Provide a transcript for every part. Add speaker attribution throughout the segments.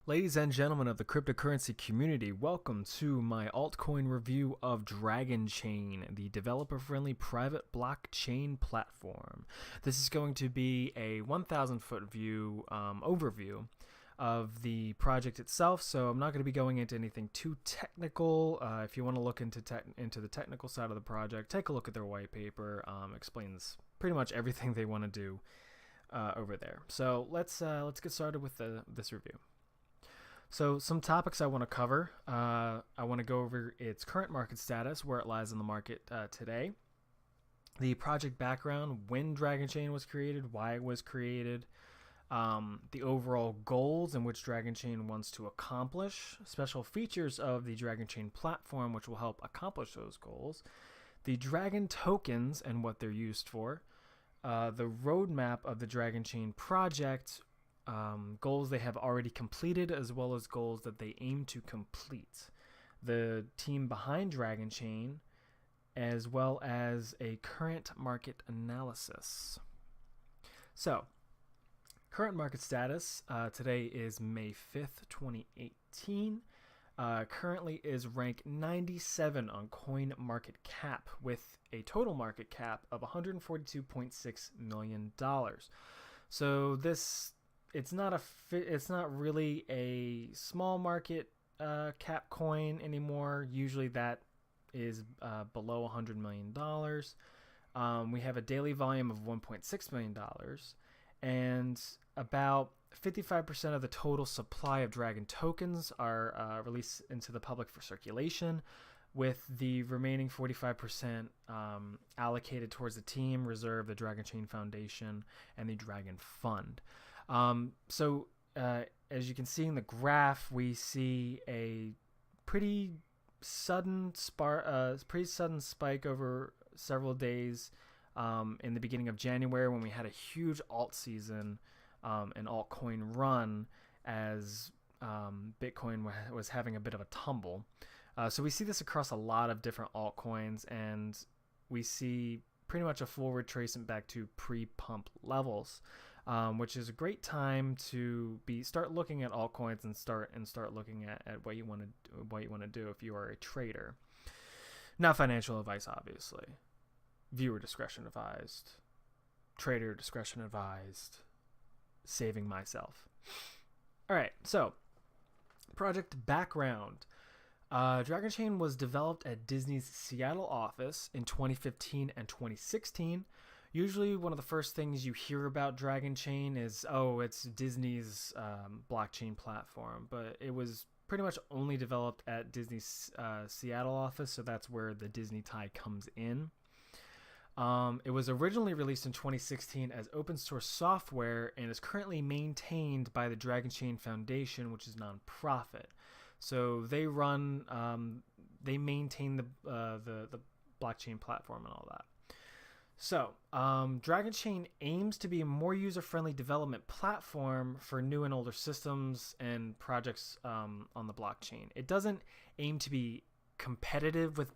Speaker 1: Ladies and gentlemen of the cryptocurrency community, welcome to my altcoin review of DragonChain, the developer-friendly private blockchain platform. This is going to be a 1,000-foot view overview of the project itself, so I'm not going to be going into anything too technical. If you want to look into the technical side of the project, take a look at their white paper. Explains pretty much everything they want to do over there. So let's get started with this review. So some topics I want to cover. I want to go over its current market status, where it lies in the market today, the project background, when DragonChain was created, why it was created, the overall goals in which DragonChain wants to accomplish, special features of the DragonChain platform which will help accomplish those goals, the Dragon tokens and what they're used for, the roadmap of the DragonChain project, goals they have already completed, as well as goals that they aim to complete, the team behind DragonChain, as well as a current market analysis. So, current market status today is May 5th, 2018. Currently is rank 97 on CoinMarketCap with a total market cap of $142.6 million. So it's not really a small market cap coin anymore. Usually that is below $100 million. We have a daily volume of $1.6 million, and about 55% of the total supply of Dragon tokens are released into the public for circulation, with the remaining 45% allocated towards the team, reserve, the DragonChain Foundation, and the Dragon Fund. So as you can see in the graph, we see a pretty sudden spike over several days in the beginning of January, when we had a huge alt season, an altcoin run, as Bitcoin was having a bit of a tumble. So we see this across a lot of different altcoins, and we see pretty much a full retracement back to pre-pump levels, which is a great time to start looking at altcoins and start looking at what you want to do if you are a trader. Not financial advice, obviously. Viewer discretion advised. Trader discretion advised. Saving myself. All right, so project background. DragonChain was developed at Disney's Seattle office in 2015 and 2016. Usually one of the first things you hear about DragonChain is, oh, it's Disney's blockchain platform, but it was pretty much only developed at Disney's Seattle office, so that's where the Disney tie comes in. It was originally released in 2016 as open source software and is currently maintained by the DragonChain Foundation, which is nonprofit. So they maintain the blockchain platform and all that. So DragonChain aims to be a more user-friendly development platform for new and older systems and projects on the blockchain. It doesn't aim to be competitive with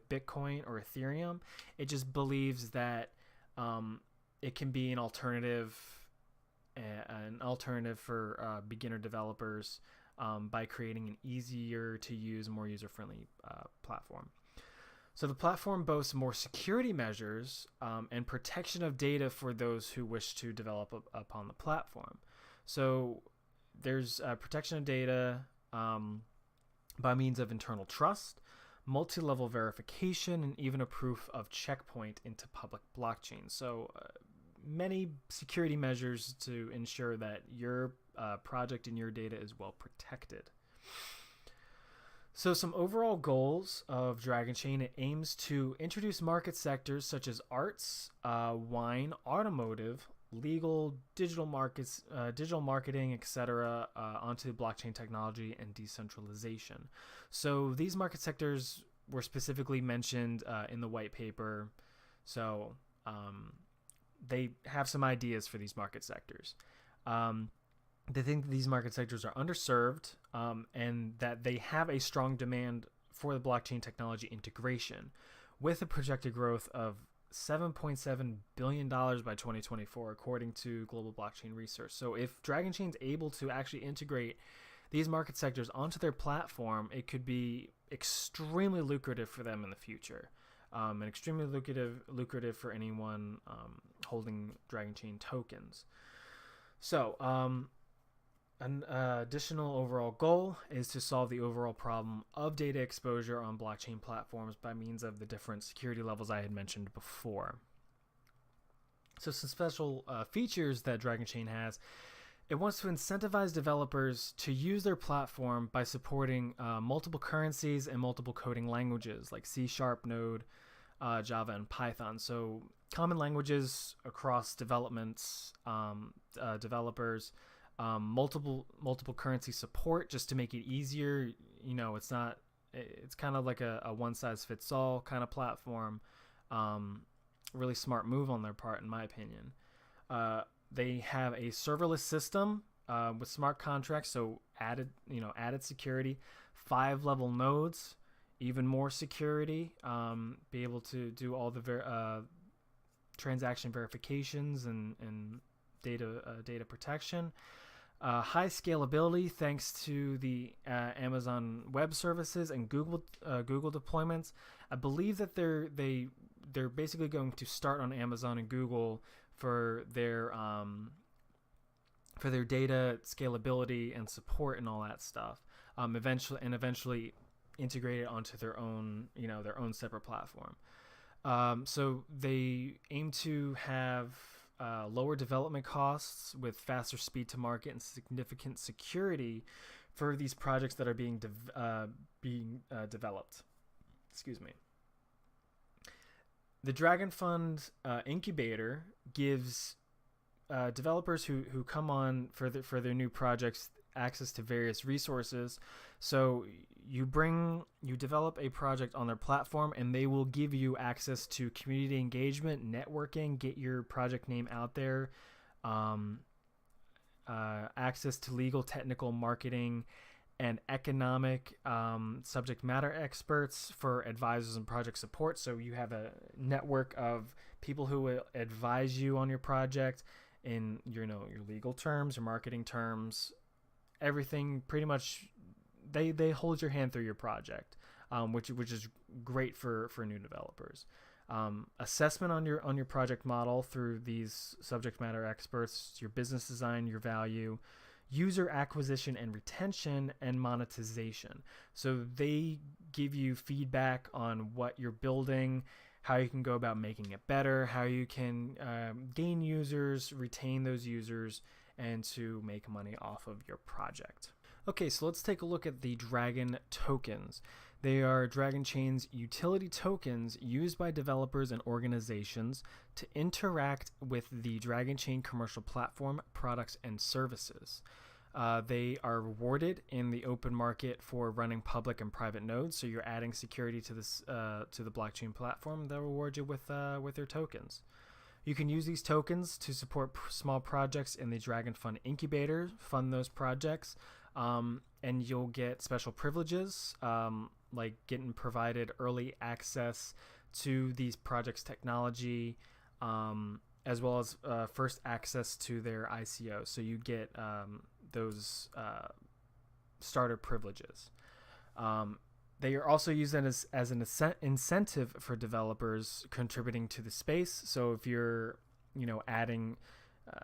Speaker 1: Bitcoin or Ethereum. It just believes that it can be an alternative for beginner developers by creating an easier to use, more user-friendly platform. So the platform boasts more security measures and protection of data for those who wish to develop upon the platform. So there's protection of data by means of internal trust, multi-level verification, and even a proof of checkpoint into public blockchain. So many security measures to ensure that your project and your data is well protected. So some overall goals of DragonChain: it aims to introduce market sectors such as arts, wine, automotive, legal, digital markets, digital marketing, etc., onto blockchain technology and decentralization. So these market sectors were specifically mentioned in the white paper. So they have some ideas for these market sectors. They think that these market sectors are underserved, and that they have a strong demand for the blockchain technology integration, with a projected growth of $7.7 billion by 2024, according to Global Blockchain Research. So if DragonChain is able to actually integrate these market sectors onto their platform, it could be extremely lucrative for them in the future, and extremely lucrative for anyone holding DragonChain tokens. So an additional overall goal is to solve the overall problem of data exposure on blockchain platforms by means of the different security levels I had mentioned before. So some special features that DragonChain has: it wants to incentivize developers to use their platform by supporting multiple currencies and multiple coding languages like C#, Node, Java, and Python. So common languages across developments, developers, multiple currency support just to make it easier. You know, it's kind of like a one-size-fits-all kind of platform. Really smart move on their part, in my opinion. They have a serverless system with smart contracts, so added security, 5-level nodes, even more security, be able to do all the transaction verifications and data protection. High scalability thanks to the Amazon Web Services and Google deployments. I believe that they're basically going to start on Amazon and Google for their data scalability and support and all that stuff. Eventually integrate it onto their own separate platform. So they aim to have lower development costs with faster speed to market and significant security for these projects that are being developed. Excuse me. The Dragon Fund incubator gives developers who come on for their new projects access to various resources. So you develop a project on their platform, and they will give you access to community engagement, networking, get your project name out there, access to legal, technical, marketing, and economic subject matter experts for advisors and project support. So you have a network of people who will advise you on your project in your legal terms, your marketing terms, everything. Pretty much they hold your hand through your project, which is great for new developers. Assessment on your project model through these subject matter experts, your business design, your value, user acquisition and retention, and monetization. So they give you feedback on what you're building, how you can go about making it better, how you can gain users, retain those users, and to make money off of your project. Okay, so let's take a look at the Dragon tokens. They are DragonChain's utility tokens used by developers and organizations to interact with the DragonChain commercial platform, products, and services. They are rewarded in the open market for running public and private nodes. So you're adding security to this to the blockchain platform. They'll reward you with their tokens. You can use these tokens to support small projects in the Dragon Fund incubator, fund those projects, and you'll get special privileges, like getting provided early access to these projects' technology, as well as first access to their ICO. So you get those starter privileges. They are also used as an incentive for developers contributing to the space. So if you're adding,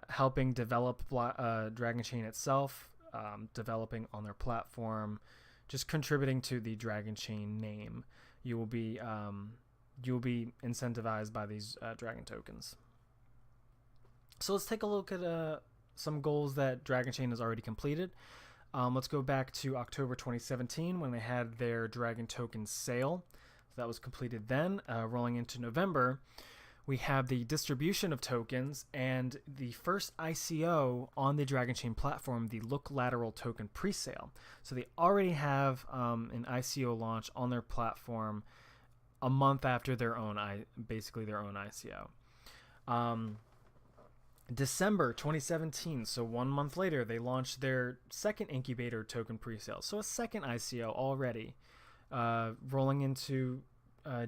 Speaker 1: helping develop DragonChain itself, developing on their platform, just contributing to the DragonChain name, you will be incentivized by these Dragon tokens. So let's take a look at some goals that DragonChain has already completed. Let's go back to October 2017 when they had their Dragon token sale. So that was completed then. Rolling into November, we have the distribution of tokens and the first ICO on the DragonChain platform, the Look Lateral token presale. So they already have an ICO launch on their platform a month after their own ICO. December 2017, so 1 month later, they launched their second incubator token presale. So a second ICO already, rolling into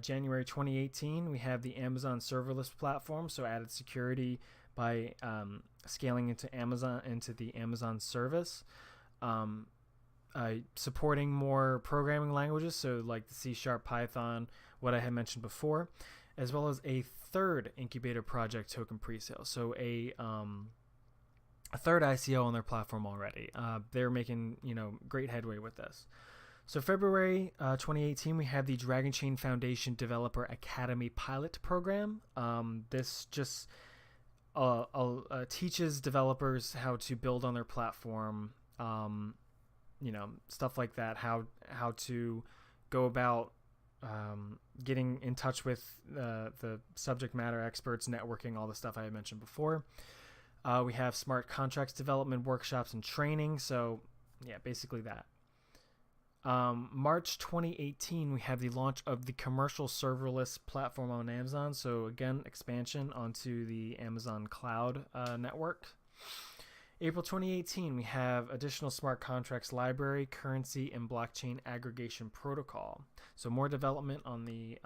Speaker 1: January 2018, we have the Amazon serverless platform, so added security by scaling into the Amazon service, supporting more programming languages, so like the C#, Python, what I had mentioned before, as well as a third incubator project token presale. So a third ICO on their platform already. They're making great headway with this. So February 2018, we have the DragonChain Foundation Developer Academy Pilot Program. This just teaches developers how to build on their platform, stuff like that, how to go about getting in touch with the subject matter experts, networking, all the stuff I had mentioned before. We have smart contracts development workshops and training. So yeah, basically that. March 2018, we have the launch of the commercial serverless platform on Amazon. So again, expansion onto the Amazon Cloud network. April 2018, we have additional smart contracts library, currency, and blockchain aggregation protocol. So more development on the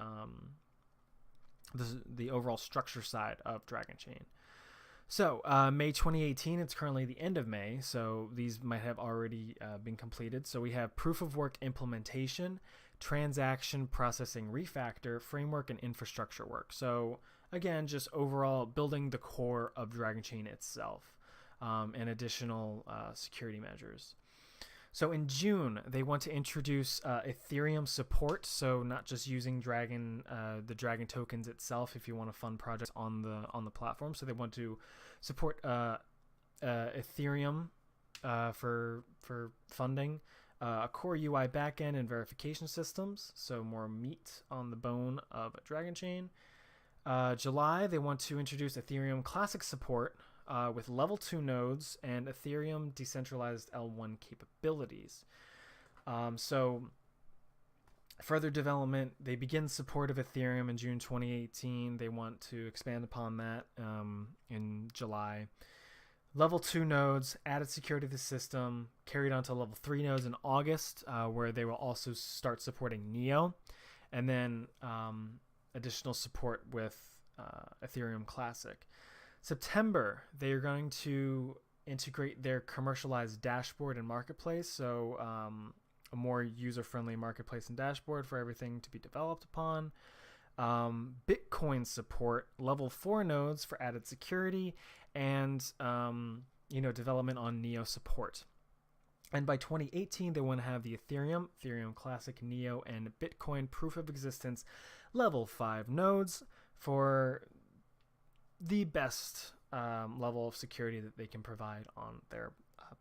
Speaker 1: overall structure side of DragonChain. So May 2018, it's currently the end of May, so these might have already been completed. So we have proof of work implementation, transaction processing refactor, framework, and infrastructure work. So again, just overall building the core of DragonChain itself, and additional security measures. So in June, they want to introduce Ethereum support. So not just using the Dragon tokens itself if you want to fund projects on the platform. So they want to support Ethereum for funding, a core UI backend and verification systems. So more meat on the bone of DragonChain. July, they want to introduce Ethereum Classic support, with level 2 nodes and Ethereum decentralized L1 capabilities. So further development, they begin support of Ethereum in June 2018. They want to expand upon that in July. Level 2 nodes, added security to the system, carried on to level 3 nodes in August, where they will also start supporting Neo. And then additional support with Ethereum Classic. September, they are going to integrate their commercialized dashboard and marketplace. So a more user-friendly marketplace and dashboard for everything to be developed upon. Bitcoin support, level 4 nodes for added security, and development on Neo support. And by 2018, they want to have the Ethereum Classic, Neo, and Bitcoin proof of existence level 5 nodes for the best level of security that they can provide on their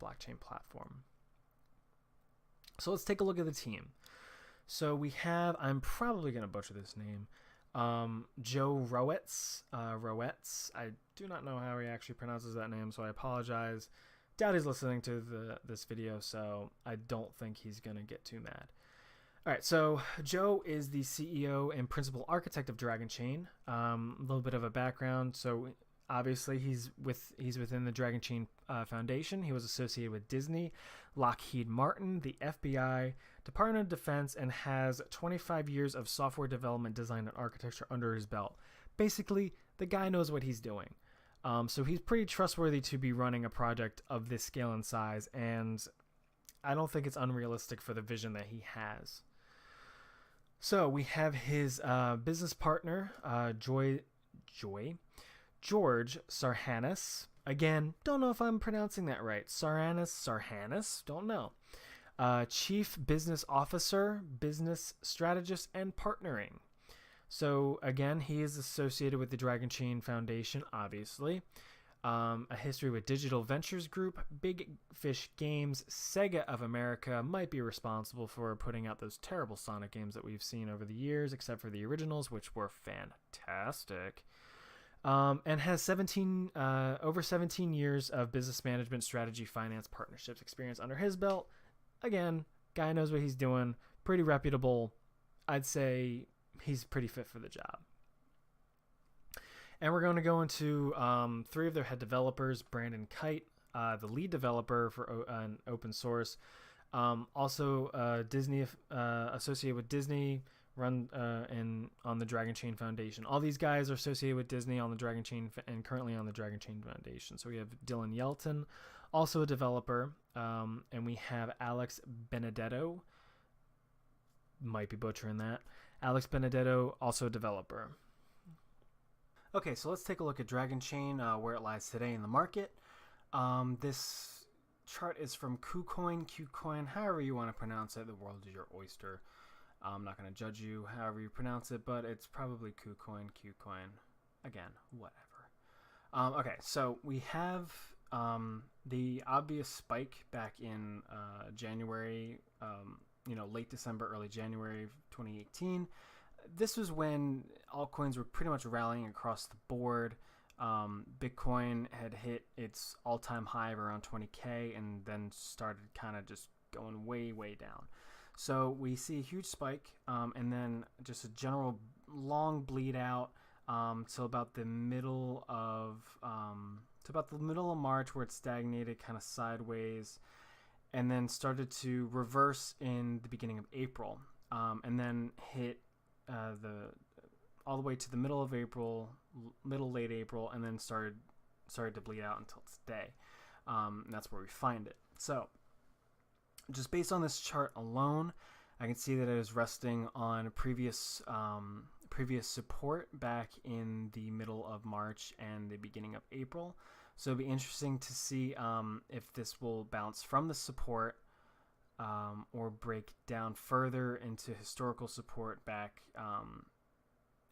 Speaker 1: blockchain platform. So let's take a look at the team. So we have, I'm probably going to butcher this name, Joe Rowetz. I do not know how he actually pronounces that name, so I apologize. Doubt he's listening to this video, so I don't think he's going to get too mad. All right, so Joe is the CEO and principal architect of DragonChain. A little bit of a background. So obviously he's within the DragonChain Foundation. He was associated with Disney, Lockheed Martin, the FBI, Department of Defense, and has 25 years of software development, design, and architecture under his belt. Basically, the guy knows what he's doing. So he's pretty trustworthy to be running a project of this scale and size, and I don't think it's unrealistic for the vision that he has. So we have his business partner, George Sarhanis. Again, don't know if I'm pronouncing that right. Sarhanis, don't know. Chief Business Officer, Business Strategist, and Partnering. So again, he is associated with the DragonChain Foundation, obviously. A history with Digital Ventures Group, Big Fish Games, Sega of America, might be responsible for putting out those terrible Sonic games that we've seen over the years, except for the originals, which were fantastic. And has over 17 years of business management, strategy, finance, partnerships experience under his belt. Again, guy knows what he's doing, pretty reputable. I'd say he's pretty fit for the job. And we're going to go into 3 of their head developers, Brandon Kite, the lead developer for an open source. Also Disney, associated with Disney, run on the DragonChain Foundation. All these guys are associated with Disney on the DragonChain and currently on the DragonChain Foundation. So we have Dylan Yelton, also a developer, and we have Alex Benedetto. Might be butchering that. Alex Benedetto, also a developer. Okay, so let's take a look at DragonChain, where it lies today in the market. This chart is from KuCoin, however you want to pronounce it. The world is your oyster. I'm not going to judge you however you pronounce it, but it's probably KuCoin. Again, whatever. Okay, so we have the obvious spike back in January, late December, early January 2018. This was when altcoins were pretty much rallying across the board. Bitcoin had hit its all-time high of around 20K and then started kind of just going way, way down. So we see a huge spike and then just a general long bleed out till about the middle of March, where it stagnated kind of sideways and then started to reverse in the beginning of April, and then hit all the way to the middle of April, late April, and then started to bleed out until today. And that's where we find it. So just based on this chart alone, I can see that it is resting on previous support back in the middle of March and the beginning of April. So it'll be interesting to see if this will bounce from the support or break down further into historical support back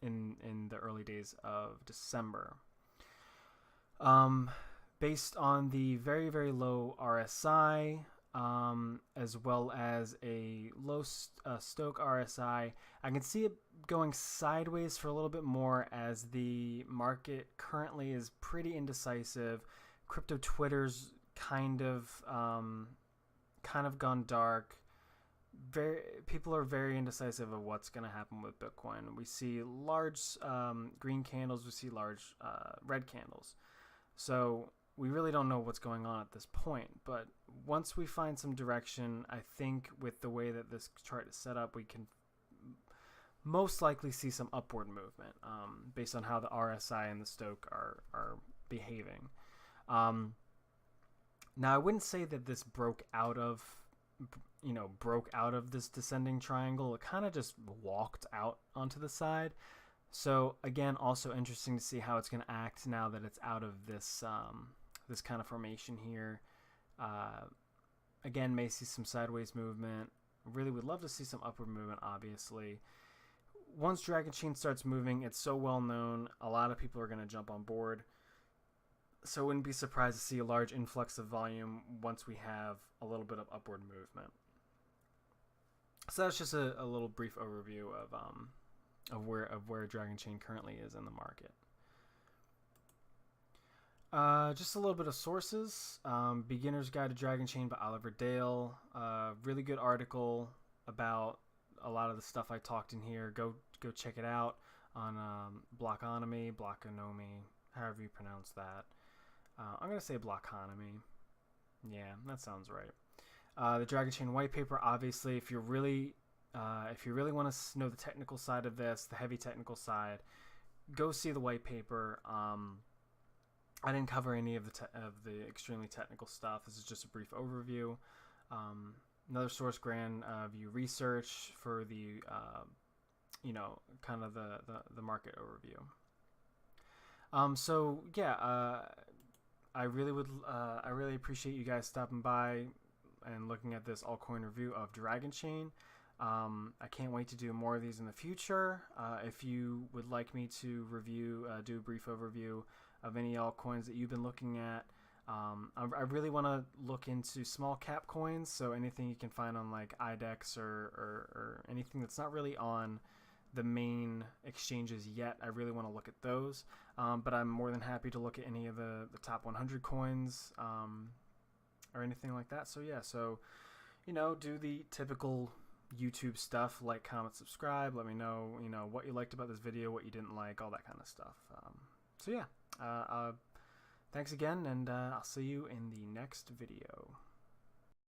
Speaker 1: in the early days of December. Based on the very, very low RSI, as well as a low Stoke RSI, I can see it going sideways for a little bit more as the market currently is pretty indecisive. Crypto Twitter's kind of gone dark. People are very indecisive of what's going to happen with Bitcoin. We see large green candles, we see large red candles. So we really don't know what's going on at this point. But once we find some direction, I think with the way that this chart is set up, we can most likely see some upward movement based on how the RSI and the Stoke are behaving. Now, I wouldn't say that this broke out of this descending triangle. It kind of just walked out onto the side. So again, also interesting to see how it's going to act now that it's out of this this kind of formation here. Again, may see some sideways movement. Really would love to see some upward movement, obviously. Once DragonChain starts moving, it's so well known, a lot of people are going to jump on board. So I wouldn't be surprised to see a large influx of volume once we have a little bit of upward movement. So that's just a little brief overview of where DragonChain currently is in the market. Just a little bit of sources. Beginner's Guide to DragonChain by Oliver Dale. Really good article about a lot of the stuff I talked in here. Go check it out on Blockonomy, however you pronounce that. I'm gonna say Blockonomy. Yeah, that sounds right. The DragonChain white paper. Obviously, if you really want to know the technical side of this, the heavy technical side, go see the white paper. I didn't cover any of the extremely technical stuff. This is just a brief overview. Another source, Grand View Research, for the kind of the market overview. So yeah, I really appreciate you guys stopping by and looking at this altcoin review of DragonChain. I can't wait to do more of these in the future. If you would like me to do a brief overview of any altcoins that you've been looking at, I really want to look into small cap coins, so anything you can find on like IDEX or anything that's not really on the main exchanges yet. I really want to look at those, but I'm more than happy to look at any of the top 100 coins or anything like that. So yeah, do the typical YouTube stuff, like, comment, subscribe, let me know what you liked about this video, what you didn't like, all that kind of stuff. So yeah, thanks again, and I'll see you in the next video.